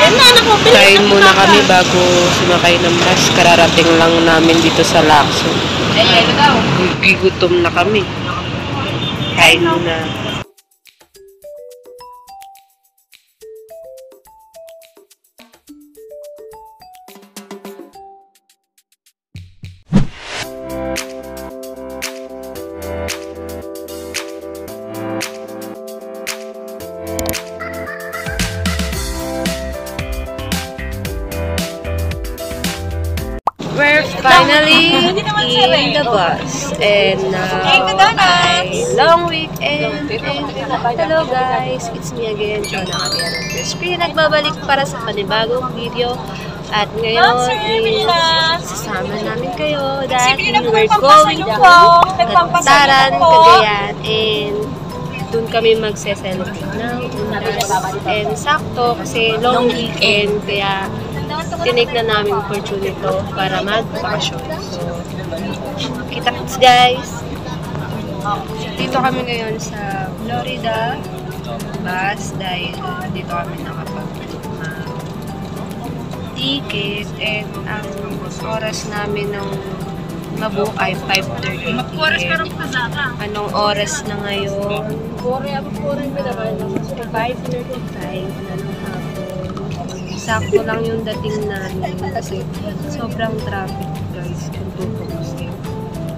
Kain muna kami bago sumakay ng bus. Kararating lang namin dito sa Lacson. Gigutom na kami. Kain muna. We're finally in the bus, and now ay long weekend. And hello guys, it's me again, Jonah Kabian of your screen. Nagbabalik para sa panibagong video. At ngayon is sasama namin kayo dahil we're going to Kataran, Cagayan, and doon kami magse-celebrate ng Undas. And sakto kasi long weekend, kaya tinake na namin opportunity para mag-bakasyon. So, kita-kits guys! Dito kami ngayon sa Florida bus dahil dito kami nakapag-ticket, and ang oras namin ng mabook ay 5:30 p.m. Anong oras na ngayon? 5:35 na ng hapon. Sakto lang yung dating namin kasi sobrang traffic guys kung tutukusin.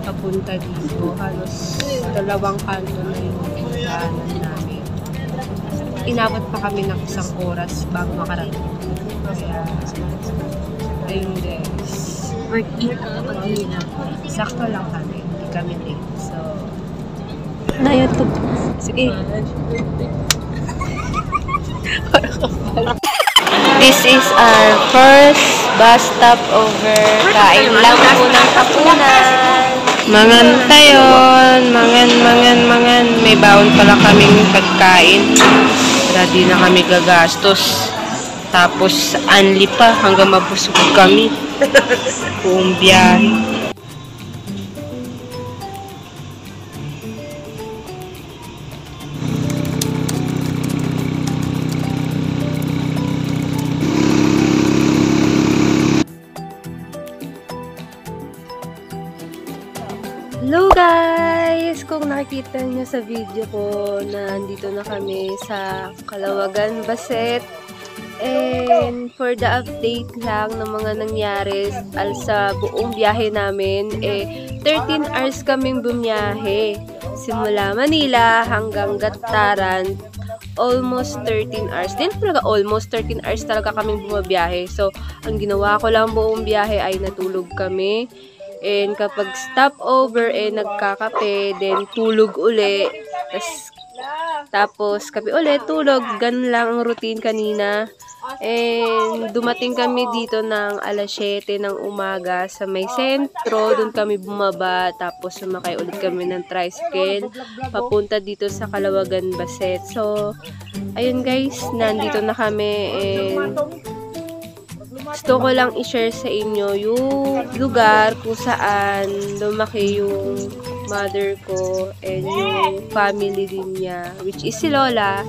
Papunta dito, halos dalawang kanto na yung daanan namin. Inabot pa kami ng isang oras bago makarating. Kaya, ayun guys. Work in pag-ina. Sakto lang kami. Hindi kami late. So, na YouTube. Sige. This is our first bus stop over. Kain lang po ng hapunan. Mangan tayon. Mangan. May baon pala kaming pagkain. Para di na kami gagastos. Tapos, anli pa hanggang mabusog kami. Buong biyahe. Hello guys! Kung nakikita niyo sa video ko na nandito na kami sa Calawagan, Baset. And for the update lang ng mga nangyari sa buong biyahe namin, 13 hours kaming bumiyahe. Simula Manila hanggang Gataran, almost 13 hours. Din talaga almost 13 hours talaga kaming bumabiyahe. So, ang ginawa ko lang buong biyahe ay natulog kami. And kapag stop over, nagkakape, then tulog uli. Tapos kape ulit, tulog. Ganun lang ang routine kanina. And dumating kami dito ng alas 7 ng umaga sa may sentro. Doon kami bumaba. Tapos sumakay ulit kami ng tricycle papunta dito sa Calawagan, Baset. So, ayun guys, nandito na kami. And gusto ko lang i-share sa inyo yung lugar kung saan lumaki yung mother ko and yung family din niya, which is si Lola.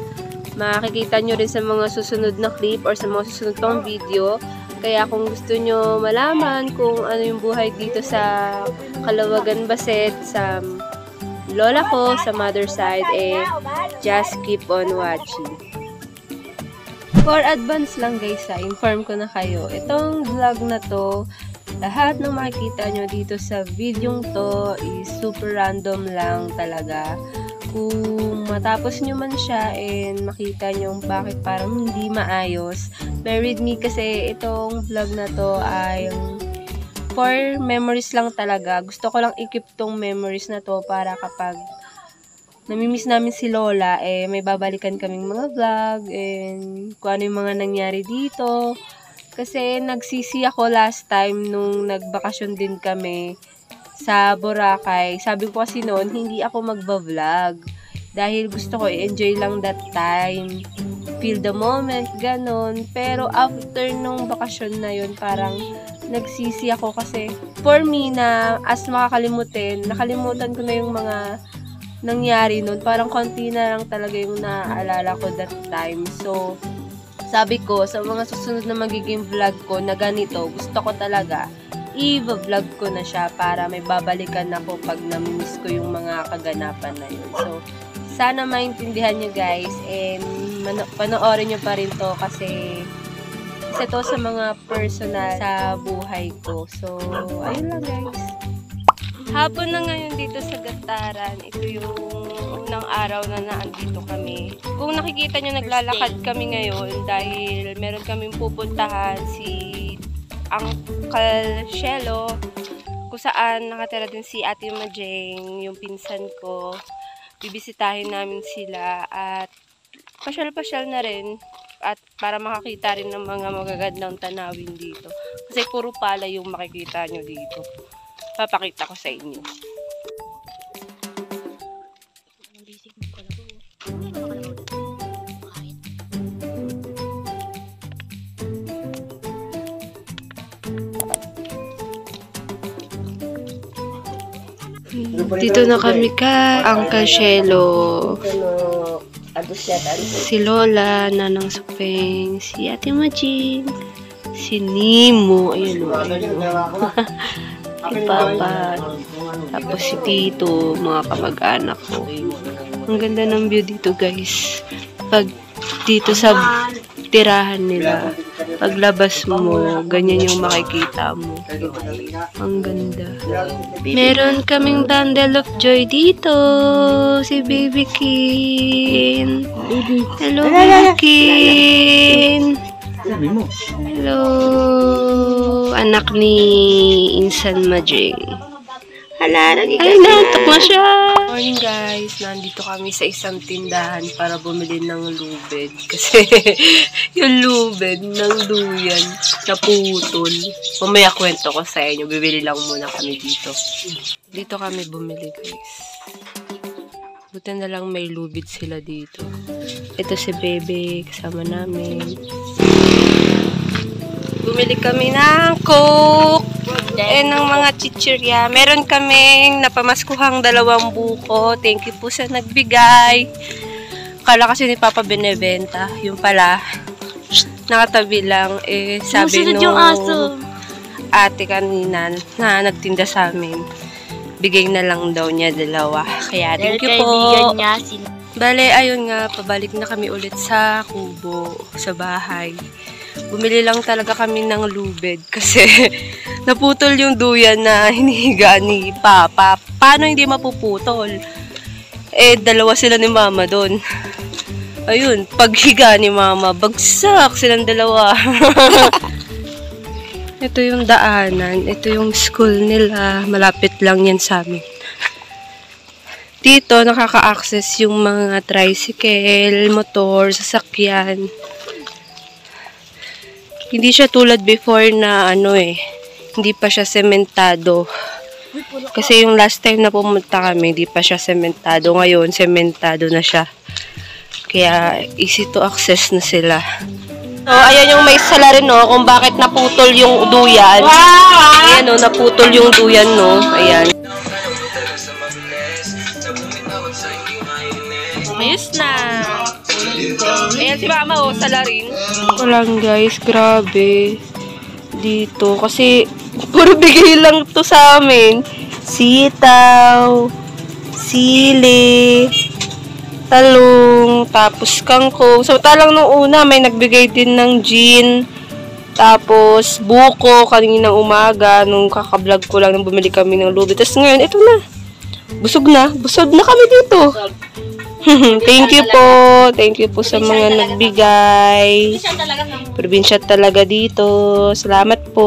Makikita nyo rin sa mga susunod na clip or sa mga susunod pang video. Kaya kung gusto nyo malaman kung ano yung buhay dito sa Calawagan, Baset, sa Lola ko, sa mother side, just keep on watching. For advance lang guys, inform ko na kayo. Itong vlog na to, lahat ng makikita nyo dito sa video to is super random lang talaga. Kung matapos nyo man siya and makita nyo bakit parang hindi maayos, bear with me kasi itong vlog na to ay for memories lang talaga. Gusto ko lang i-keep tong memories na to para kapag namimiss namin si Lola, may babalikan kaming mga vlog and kung ano yung mga nangyari dito. Kasi nagsisi ako last time nung nagbakasyon din kami sa Boracay. Sabi ko kasi noon, hindi ako magba-vlog. Dahil gusto ko i-enjoy lang that time. Feel the moment, ganon. Pero after nung bakasyon na yun, parang nagsisi ako kasi for me na as nakalimutan ko na yung mga nangyari nun. Parang konti na lang talaga yung naaalala ko that time. So, sabi ko, sa mga susunod na magiging vlog ko na ganito, gusto ko talaga, i-vlog ko na siya para may babalikan ako pag na-miss ko yung mga kaganapan na yun. So, sana maintindihan nyo guys, and panoorin nyo pa rin to kasi isa to sa mga personal sa buhay ko. So, ayun lang guys. Hapon na ngayon dito sa Gataran. Ito yung unang araw na naandito kami. Kung nakikita nyo, naglalakad kami ngayon dahil meron kaming pupuntahan si Uncle Shelo, kung saan nakatira din si Ate Majeng, yung pinsan ko. Bibisitahin namin sila at pasyal-pasyal na rin at para makakita rin ng mga magagandang tanawin dito. Kasi puro pala yung makikita nyo dito. Papakita ko sa inyo. Dito na kami ka Uncle Shelo. Si Lola, Nanang Supeng, si Ate Majin, si Nemo, ayun o, ayun o. Si Papa, tapos si Tito, mga kamag-anak ko. Ang ganda ng view dito guys. Pag dito sa tirahan nila, paglabas mo, ganyan yung makikita mo. Ang ganda. Meron kaming bundle of joy dito. Si Baby Kin. Hello, Baby Kin. Hello, anak ni Insan Majeng. Hala, ay, naantok na siya. Morning guys, nandito kami sa isang tindahan para bumili ng lubed. Kasi yung lubed ng duyan naputol. Mamaya kwento ko sa inyo, bibili lang muna kami dito. Dito kami bumili guys. Buti na lang may lubid sila dito. Ito si Bebe, kasama namin. Bumili kami ng Coke and ng mga chichirya. Meron kaming napamaskuhang 2 buko. Thank you po sa nagbigay. Kala kasi ni Papa binebenta. Yung pala, nakatabi lang. Eh, sabi nung ate kanina na nagtinda sa amin, bigay na lang daw niya 2. Kaya thank you po. Bale, ayun nga, pabalik na kami ulit sa kubo, sa bahay. Bumili lang talaga kami ng lubed kasi naputol yung duyan na hinihiga ni Papa. Paano hindi mapuputol? Eh, 2 sila ni Mama doon. Ayun, paghiga ni Mama, bagsak silang 2. Ito yung daanan. Ito yung school nila. Malapit lang yan sa amin. Dito, nakaka-access yung mga tricycle, motor, sasakyan. Hindi siya tulad before na hindi pa siya sementado. Kasi yung last time na pumunta kami, hindi pa siya sementado. Ngayon, sementado na siya. Kaya easy to access na sila. So, ayan yung may sala rin, no, kung bakit naputol yung duyan. Ayan, no, naputol yung duyan, no. Ayan. Ayos na. Ayan si Mama, oh, sala rin. Ito lang, guys, grabe. Dito, kasi puro bigay lang to sa amin. Sitaw, sili, talong, tapos kangkong. So, talang nung una, may nagbigay din ng gin, tapos buko, kaninang umaga, nung kakablog ko lang nung bumili kami ng lubid. Tapos ngayon, ito na. Busog na kami dito. Thank you po. Thank you po sa mga nagbigay. Probinsya talaga dito. Salamat po.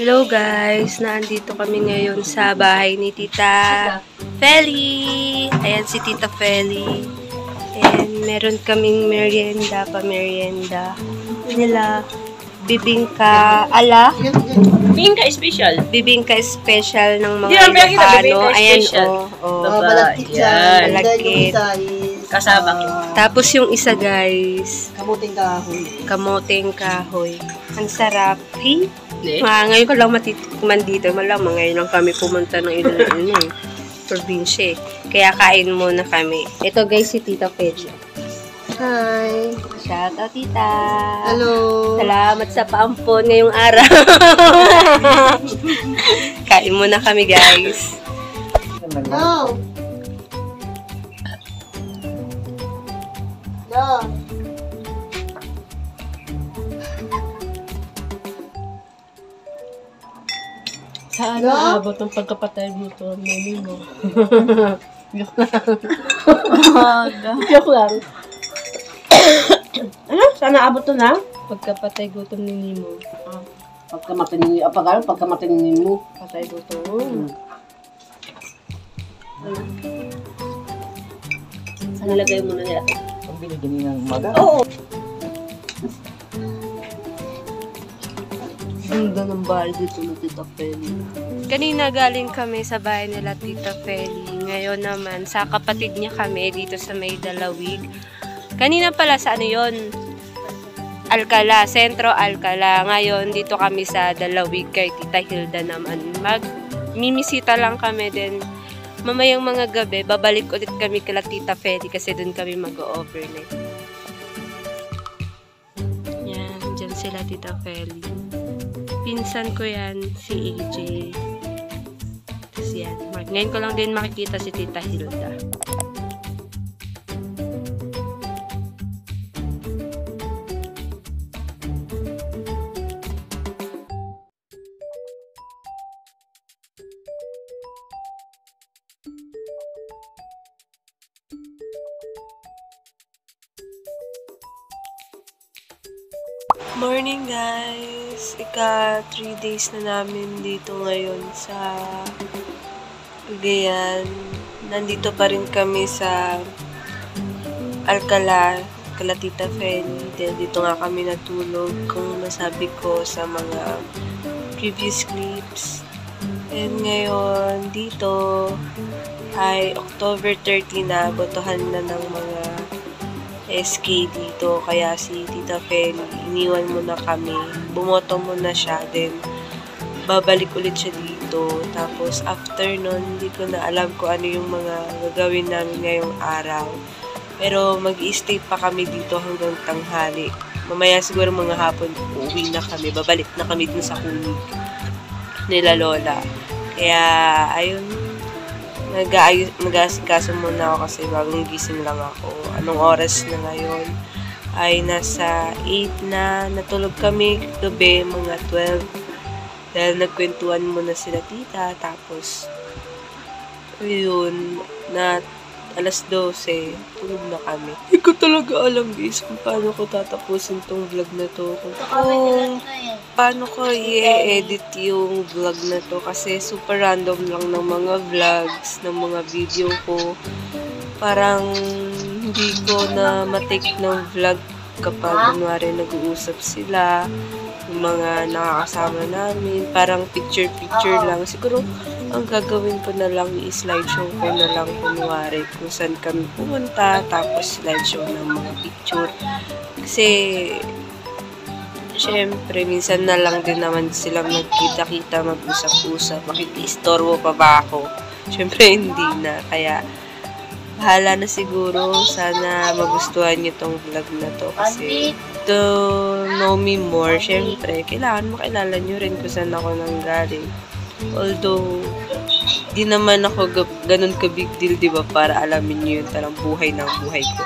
Hello guys, naandito kami ngayon sa bahay ni Tita Feli. Ayan si Tita Feli. And meron kaming merienda, pa-merienda nila. bibingka ala. Bibingka special. Bibingka special ng mga Hindi naman pinakita, Ilocano. bibingka Ayan, special. Balagkit siya. Yan. Balagkit. Kasama. Tapos yung isa, guys, Kamuting kahoy. kamoteng kahoy. Ang sarap. Hey, Hindi. ngayon ko lang matitikman dito. Malamang ngayon lang kami pumunta ng Iloilo probinsya. Kaya kain muna kami. Ito, guys, si Tita Pedro. Hi! Shout out, Tita! Hello! Salamat sa paampon ngayong araw. Kain muna kami, guys. No! No! Saan No? naabot ang pagkapatay mo to? Mami mo. Joke lang. Joke lang. Ano? Saan naabot to na? Pagkapatay gutom ni Nemo. Pagkamatinin mo. Patay gutom. Saan nalagay mo na nila ito? Ang binigyan niya ng umaga. Oo. Ganda ng bahay dito na Tita Feli. Kanina galing kami sa bahay nila Tita Feli. Ngayon naman, sa kapatid niya kami dito sa May Dalawig. Kanina pala sa ano yun? Alcala, Sentro Alcala. Ngayon, dito kami sa Dalawig kay Tita Hilda naman. Mimisita lang kami din. Mamayang mga gabi, babalik ulit kami kila Tita Feli kasi dun kami mag-overnight. Yan, dyan sila Tita Feli. Pinsan ko yan, si AJ. Tapos yan. Ngayon ko lang din makikita si Tita Hilda. Morning guys! 3 days na namin dito ngayon sa Cagayan. Nandito pa rin kami sa Alcala, kala Tita Feli. Dito nga kami natulog kung nasabi ko sa mga previous clips. And ngayon, dito ay October 30 na, botohan na ng mga SK dito, kaya si Tita Feli iniwan muna kami, bumoto muna siya, then babalik ulit siya dito. Tapos after nun, hindi ko na alam kung ano yung mga gagawin namin ngayong araw, pero mag-i-stay pa kami dito hanggang tanghali. Mamaya siguro mga hapon uuwi na kami, babalik na kami dun sa kunig nila Lola. Kaya ayun, nag-aasikaso muna ako kasi bagong gising lang ako. Anong oras na ngayon? Ay nasa 8 na. Natulog kami gabi, mga 12. Dahil nagkwentuhan muna sila tita. Tapos, ayun, na alas 12, tulog na kami. Hindi ko talaga alam guys kung paano ko tatapusin tong vlog na to. Kung paano ko i-edit yung vlog na to. Kasi super random lang ng mga vlogs, ng mga video ko. Parang hindi ko na matake ng vlog kapag kunwari nag-uusap sila, yung mga nakakasama namin, parang picture-picture lang. Siguro, ang gagawin ko na lang, i-slideshow ko na lang kunwari kung saan kami pumunta, tapos slideshow ng mga picture. Kasi, syempre, minsan na lang din naman silang nagkita-kita, mag-usap-usap, makikistorbo pa ba ako? Syempre, hindi na. Kaya, bahala na siguro. Sana magustuhan niyo tong vlog na to. Kasi to know me more, syempre, kailangan makilala niyo rin kung saan ako nanggaling. Although, di naman ako ganun ka-big deal, di ba? Para alamin niyo yung talang buhay ng buhay ko.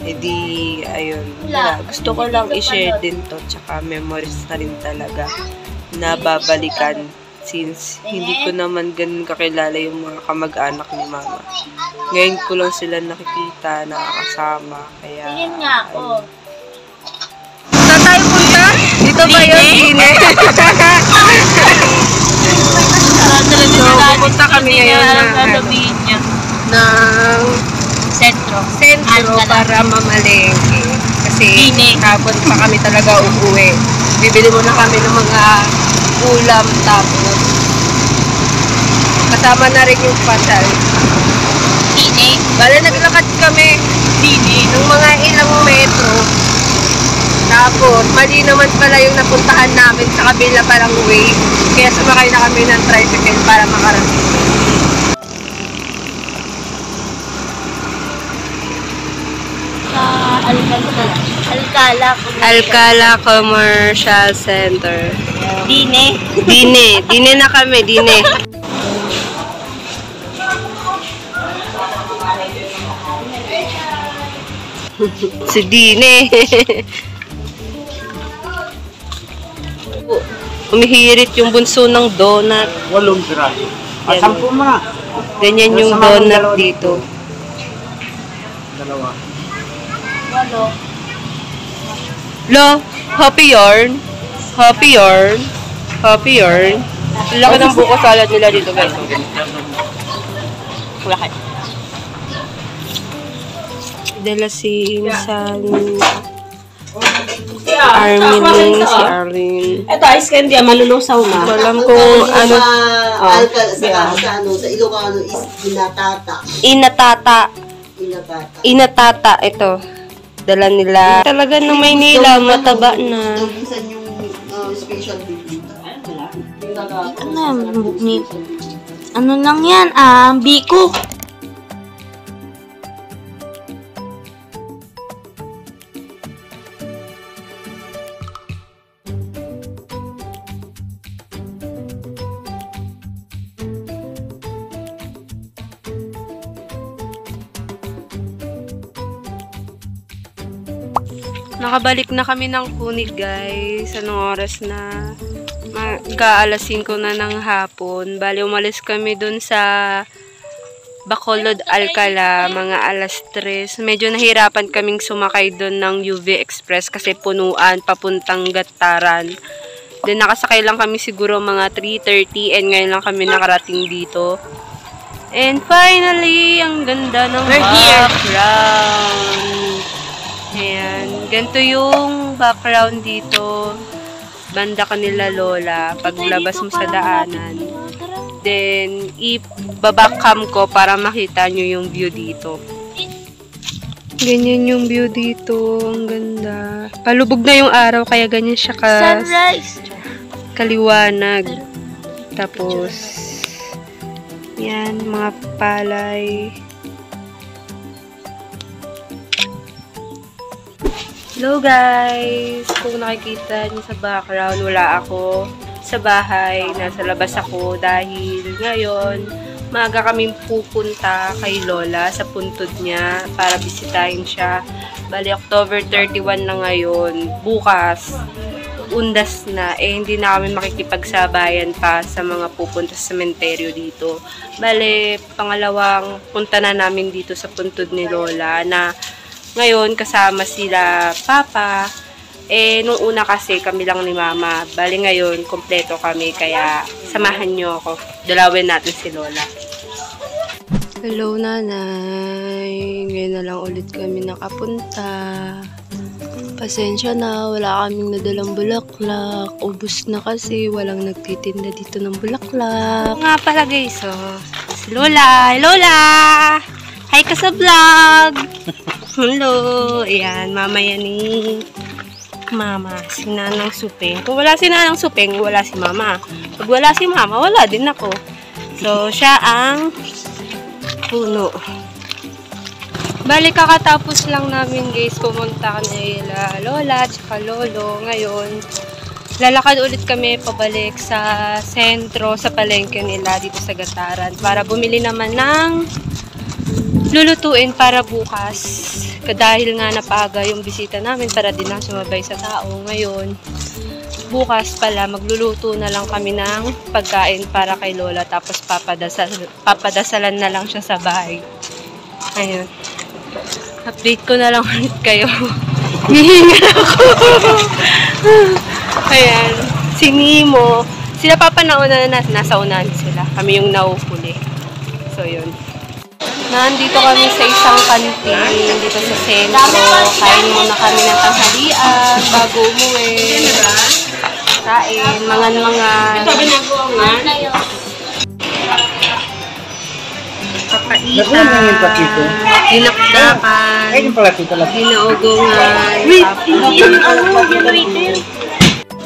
E di, ayun. Gusto ko lang i-share din to. Tsaka memories na rin talaga na babalikan. Since hindi ko naman ganun kakilala yung mga kamag-anak ni mama. Ngayon ko lang sila nakikita, nakakasama. Kaya, ayun. Saan tayo punta? Dito ba yun? Sine? So, pupunta kami ngayon ng sentro para mamalengke. kasi hapon pa kami talaga uuwi. Bibili muna kami ng mga ulam, tapos kasama na rin yung pasal. Bale, naglakad kami ng mga ilang metro. Tapos, mali naman pala yung napuntahan namin sa kabila parang way. Kaya sumakay na kami ng tricycle para makarating. Alcala Commercial Center. Dine na kami, dine. Si Dine. Umihirit yung bunso ng donut. 8 piraso. Yan. 10 mga. Ganyan yung donut dito. Dalawa. Lo, happy yarn. Happy yarn. Happy yarn. Ang laki ng buko salad nila dito, guys. Laki. Dala si San Armin, si Arlene. Ito, ice candy, malulusaw na. Alam kung ano. Sa Ilocano is inatata. Inatata. Inatata. Inatata, ito. Dala nila. Talaga ng Maynila, mataba na. Minsan yung special dito. Ano lang yan? Biko. Nakabalik na kami ng Kunig, guys. Anong oras na? Magka-alas 5 na ng hapon. Bali, umalis kami dun sa Bacolod, Alcala, mga alas 3. Medyo nahirapan kaming sumakay dun ng UV Express kasi punuan, papuntang Gataran. Then, nakasakay lang kami siguro mga 3:30 and ngayon lang kami nakarating dito. And finally, ang ganda ng background. Ayan. Ganito yung background dito. Banda kanila lola. Paglabas mo sa daanan. Then, ibabakcam ko para makita nyo yung view dito. Ganyan yung view dito. Ang ganda. Palubog na yung araw, kaya ganyan siya Sunrise. kaliwanag. Tapos, yan, mga palay. Hello guys! Kung nakikita niyo sa background, wala ako sa bahay. Nasa labas ako dahil ngayon, maaga kaming pupunta kay Lola sa puntod niya para bisitahin siya. Bali, October 31 na ngayon. Bukas, undas na. Hindi na kami makikipagsabayan pa sa mga pupunta sa sementeryo dito. Bali, pangalawang punta na namin dito sa puntod ni Lola na ngayon, kasama sila Papa. Nung una kasi, kami lang ni Mama. Bali ngayon, kompleto kami. Kaya, samahan nyo ako. Dalawin natin si Lola. Hello, Nanay. Ngayon na lang ulit kami nakapunta. Pasensya na, wala kaming nadalang bulaklak. Ubus na kasi, walang nagtitinda dito ng bulaklak. Nga pala guys, si Lola. Hi, Lola! Hi ka sa vlog! Hello! Ayan, mamaya ni Mama, si Nanang Supeng. Kung wala si Nanang Supeng, wala si Mama. Pag wala si Mama, wala din ako. So, siya ang puno. Bali, kakatapos lang namin guys, pumunta nila Lola at saka Lolo. Ngayon, lalakad ulit kami pabalik sa sentro, sa palengke nila dito sa Gataran para bumili naman ng lulutuin para bukas. Dahil nga napaga yung bisita namin para din na sumabay sa tao. Ngayon, bukas pala, magluluto na lang kami ng pagkain para kay Lola. Tapos papadasalan na lang siya sa bahay. Ayun. Update ko na lang ulit kayo. Hihinga ako. Ayan. Si Nemo. Sila Papa nauna na, nasa unahan sila. Kami yung nauhuli. So, yun. Nandito kami sa isang kantin dito sa sentro. Kain muna kami ng tanghalian bago umuwi. Kain, mangan-mangan. Nagulang lang yung platito. Dinakdakan. Ay, yung platito lang. Ginaugungan.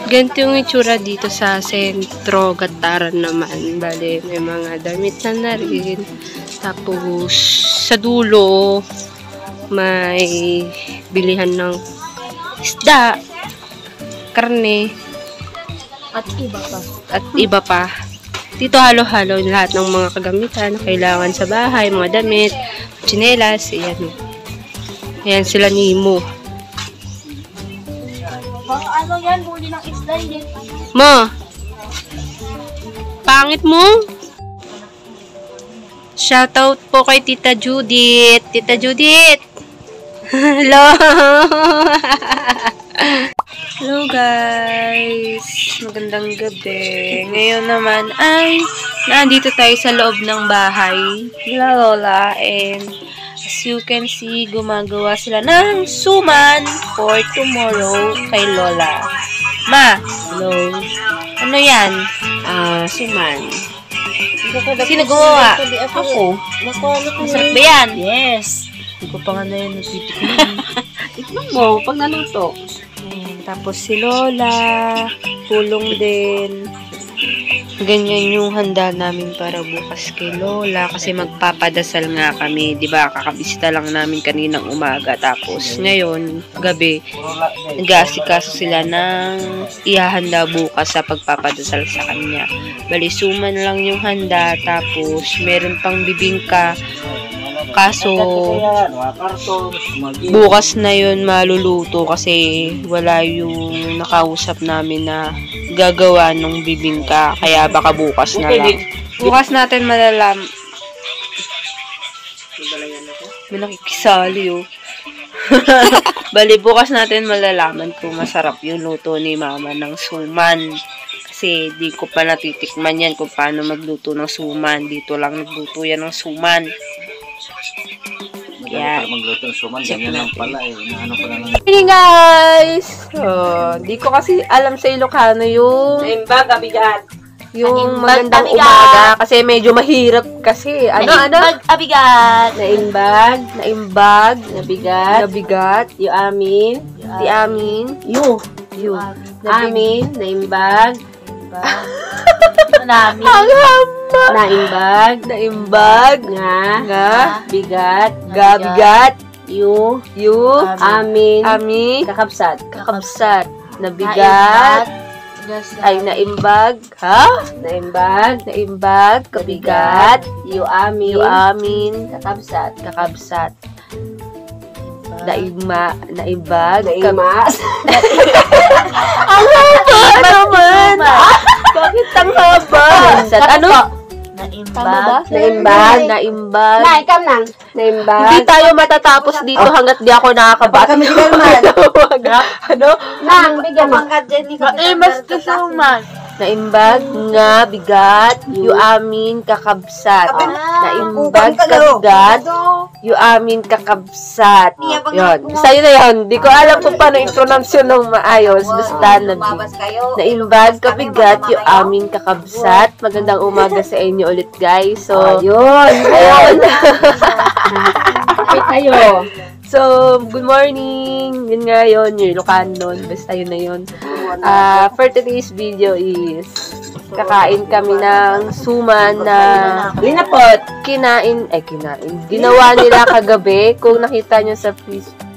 Ganito yung itsura dito sa sentro, Gataran naman. Bale, may mga damit na rin. Tapos, sa dulo, may bilihan ng isda, karne, at iba pa. Dito halo-halo lahat ng mga kagamitan na kailangan sa bahay, mga damit, tsinelas, ayan. Ayan sila Nemo. Baka ano yan, huli ng isda, hindi. Ma! Pangit mo? Shoutout po kay Tita Judith. Tita Judith! Hello! Hello guys! Magandang gabi. Ngayon naman ay nandito tayo sa loob ng bahay nila Lola, and as you can see, gumagawa sila ng suman for tomorrow kay Lola. Ma! Hello! Ano yan? Suman. Sino gumawa? Ako. Masarap ba yan? Yes. Hindi ko pa nga na yun natitikman. Tikman mo, pag naluto. Ayan, tapos si Lola, tulong din. Ganyan yung handa namin para bukas kay Lola kasi magpapadasal nga kami, 'di ba? Kakabisita lang namin kaninang umaga, tapos ngayon gabi nag-aasikaso sila ng ihahanda bukas sa pagpapadasal sa kanya. Bali, suman lang yung handa, tapos meron pang bibingka. Kaso, bukas na yun maluluto kasi wala yung nakausap namin na gagawa ng bibingka. Kaya baka bukas na lang. Bukas natin malalam. May nakikisali oh. Bali, bukas natin malalaman kung masarap yung luto ni Mama ng suman. Kasi di ko pa natitikman yan kung paano magluto ng suman. Dito lang nagluto yan ng suman. Yeah. Magluto ng suman, ganyan lang pala eh. Naano ko na lang. Hey guys! Di ko kasi alam sa Ilocano yung Naimbag, abigat. yung magandang umaga kasi medyo mahirap kasi Abigat. naimbag, Nabigat. nabigat, Yung amin. di amin, Yu. Amin. Naimbag. Namin. ang haba, Naimbag. naimbag, Nga. Bigat. gabigat, Yu. Amin. ami, Kakabsat. kakabsat, nabigat, ay naimbag, Naimbag. naimbag, kabigat, Yu amin. yu amin, Kakabsat. kakabsat, naimbag, Naimas. ang haba naman! Bakit ang haba? Ano? Naimbag. Naimbag. Naimbag. Kam nang. Naimbag. Hindi tayo matatapos dito hanggat di ako nakakabasa. Kami naman. Ano? Nang, bigyan mo. Basta suman. Naimbag nga bigat, yu amin kakabsat. Naimbag kabigat, yu amin kakabsat. Yun. Sa'yo na yun. Di ko alam kung paano i-pronounce yun ng maayos. Basta naimbag kabigat, yu amin kakabsat. Magandang umaga sa inyo ulit, guys. So, Yun. ayun. Kapit tayo. So, good morning. Yun nga yun, yung Ilocano. Basta yun na yun. For today's video is kakain kami ng suman na Linapot. ginawa nila kagabi. Kung nakita nyo sa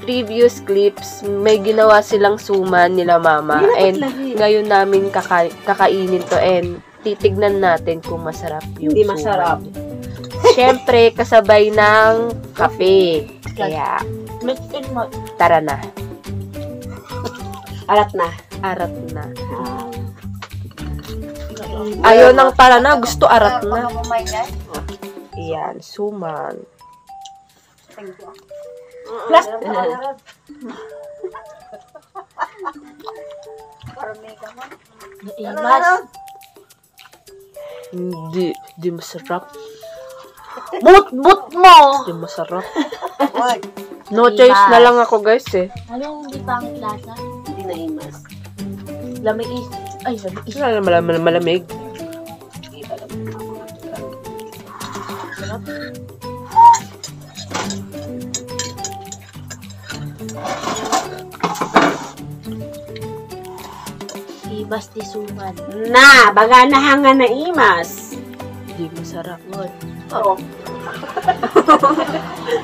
previous clips, may ginawa silang suman nila Mama. And ngayon namin kakainin to, and titignan natin kung masarap yung Hindi suman. masarap. Siyempre, kasabay ng kape. Kaya, tara na. Arat na. Arat na. Ayaw ng tara na, gusto arat na. Ayan, suman. Plus, Naimbag. Hindi masarap. But mo! Hindi masarap. No choice na lang ako guys eh. Anong hindi pa ang lasa? Hindi na imas. Lamiis. Ay, lamiis. Wala na malamig. Ibas ti suman. Na, baga nahangan na imas. Hindi masarap. Oo.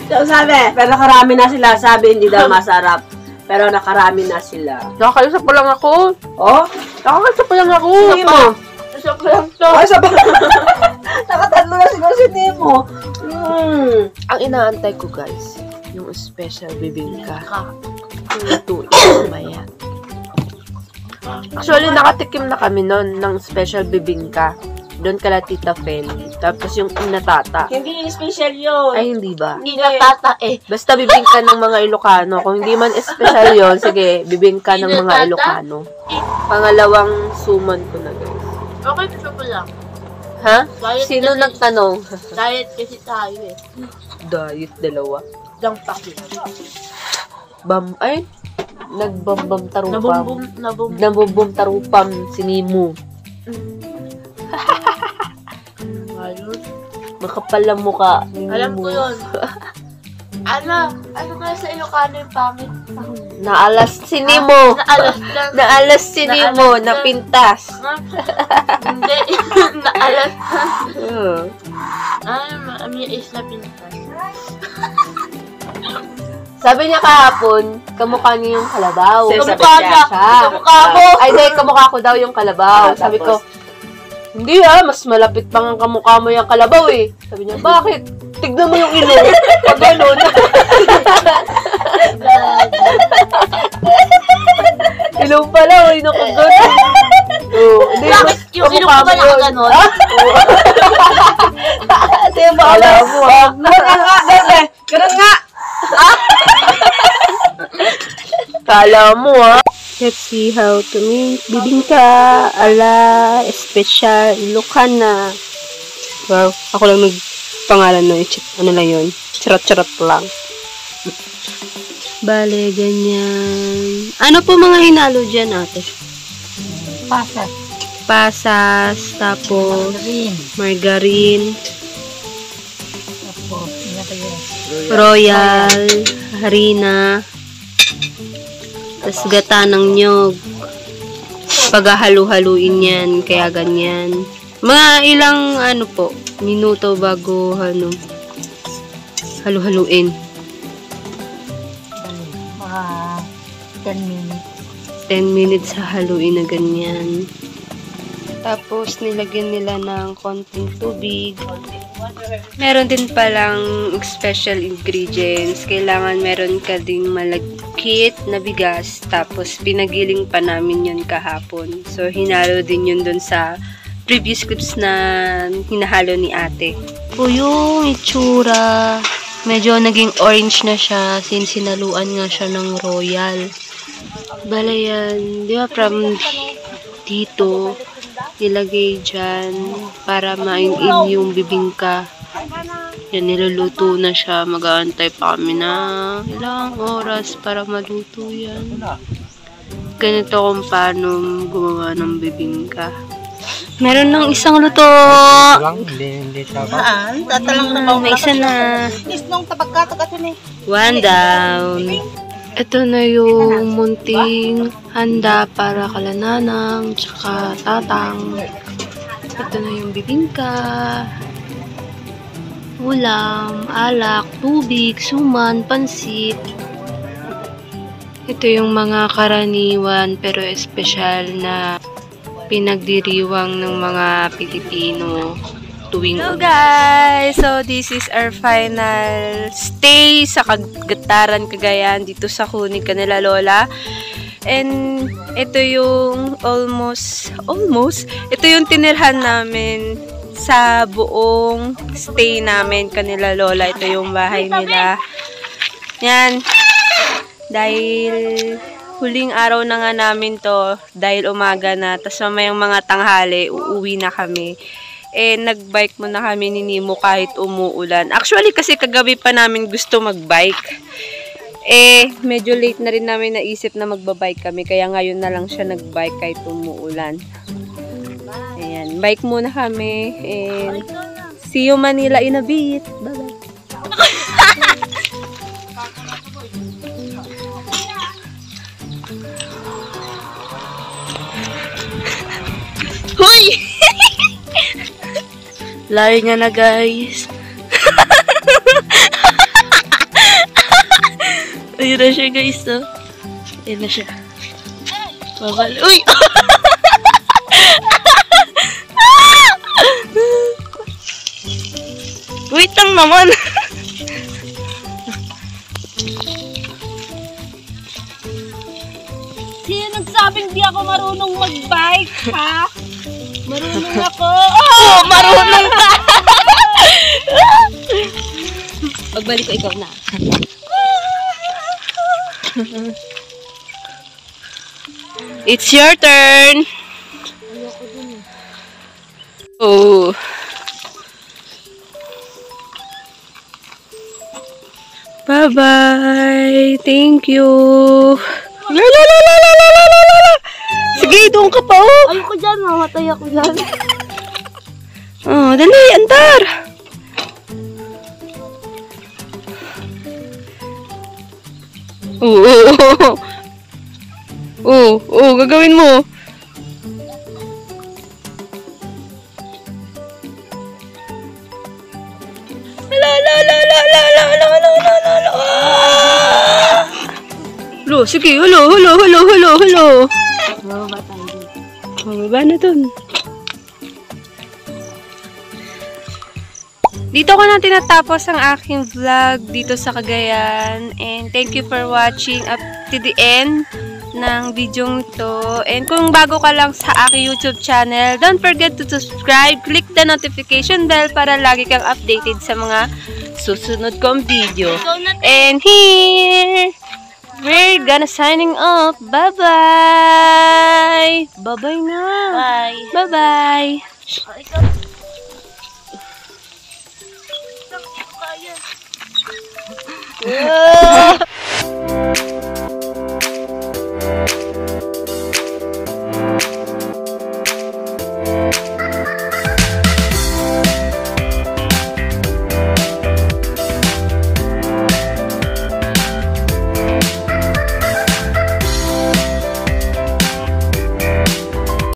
So sabi, pero nakarami na sila. Sabi, hindi daw masarap. Pero nakarami na sila. Nakakaisa pa lang ako. Oh? Nakakaisa pa lang ako. Hindi mo. Isa pa lang to. Oh, isa pa. Nakatatlo na siguro si Nemo. Ang inaantay ko guys, yung special bibingka. Ka. Lutuin mamaya. Actually, nakatikim na kami noon ng special bibingka. Doon kala Tita Fel. Tapos yung inatata. Hindi special yun. Ay, hindi ba? Hindi natata eh. Basta bibingka ng mga Ilocano. Kung hindi man special yon, sige, bibingka ng mga Ilocano. Pangalawang suman ko na guys. Okay, isa pa lang. Ha? Diet Sino kasi- nagtanong? Diet kasi tayo eh. Diet, dalawa. Dang pakit. Ay, nagbambam tarupam. Nabumbum. Nabumbum tarupam si Nemo. Ayun. Makapal ang mukha ni Alam Nemo. ko yun. Ano na sa Ilocano yung pangit? Naalas si Nemo. Naalas lang. Naalas si Nemo. Naalas lang. Napintas. Hindi. Naalas lang. Uh. May isla pintas. Sabi niya kahapon, kamukha niya yung kalabaw. Sabi Kamukha niya. siya. Kamukha mo. Ay, di, kamukha ko daw yung kalabaw. Ah, Sabi ko, tapos? hindi mas malapit pa ang kamukha mo yung kalabaw eh. Sabi niya, bakit? Tignan mo yung ilong. Pag ganun. Ilong pala, ay nakagat. Hindi, Bakit mas yung ilong kamukha ko ba mo yun. nakaganon? Diba, alam mo ah. Ganun nga, bebe. Ganun nga. Kala mo ah. Let's see how to make bibingka ala special Ilocana. Wow, ako lang nagpangalan no. Ano lang yun? Charot-charot lang. Bale, ganyan. Ano po mga hinalo dyan, ate? Pasas. Pasas, tapos margarine, royal, harina, tapos gata ng nyog. Paghahalu-haluin yan, kaya ganyan. Mga ilang minuto bago halu-haluin. Mga 10 minutes. 10 minutes hahaluin na ganyan. Tapos, nilagyan nila ng konting tubig. Meron din palang special ingredients. Kailangan meron ka ding malagkit na bigas. Tapos, pinagiling pa namin yun kahapon. So, hinalo din yun dun sa previous clips na hinahalo ni ate. O yung itsura, medyo naging orange na siya since sinaluan nga siya ng royal. Bala yan, di ba from dito, ilagay dyan para main-in yung bibingka. Yan, niluluto na siya. Mag-aantay pa kami na ilang oras para maluto yan. Ganito kung paano gumawa ng bibingka. Meron ng isang luto. Hindi siya ba? May isa na. One down. Ito na yung munting handa para kalananang tsaka tatang. Ito na yung bibingka, ulam, alak, tubig, suman, pansit. Ito yung mga karaniwan pero espesyal na pinagdiriwang ng mga Pilipino tuwing Hello guys! So this is our final stay sa Kagataran, Cagayan dito sa kunig kanila lola. And ito yung almost ito yung tinirhan namin sa buong stay namin kanila lola. Ito yung bahay nila. Yan. Dahil huling araw na nga namin to, dahil umaga na, tas mamayang mga tanghali, uuwi na kami. nag-bike muna kami ni Nemo kahit umuulan. Actually, kasi kagabi pa namin gusto mag-bike. Medyo late na rin namin naisip na magbabike kami. Kaya ngayon na lang siya nag-bike kahit umuulan. Ayan, bike muna kami. And see you Manila in a bit. Bye-bye. Hoy! Layo niya na, guys. Ayun na siya, guys. Oh. Ayun na siya. Babal. Uy! Wait lang naman. Sino nagsabing di ako marunong mag-bike, ha? Marunong ako. Oh, marunong ka. Pagbalik ko, ikaw na. It's your turn. Oh. Bye-bye. Thank you. La la la la la la la la la. Sige, doon ka pa, oh. Ayoko dyan, mamatay ako dyan. Oh, dali, antar. Gagawin mo. La la la la la la la la la la la. Lo, sige, hulo. Mababa tayo dito. Mababa na dun. Dito ko na tinatapos ang aking vlog dito sa Cagayan. And thank you for watching up to the end ng video ito. And kung bago ka lang sa aking YouTube channel, don't forget to subscribe, click the notification bell para lagi kang updated sa mga susunod kong video. And here, we're gonna signing off. Bye-bye! Bye-bye na! Bye. Bye-bye! Kaya.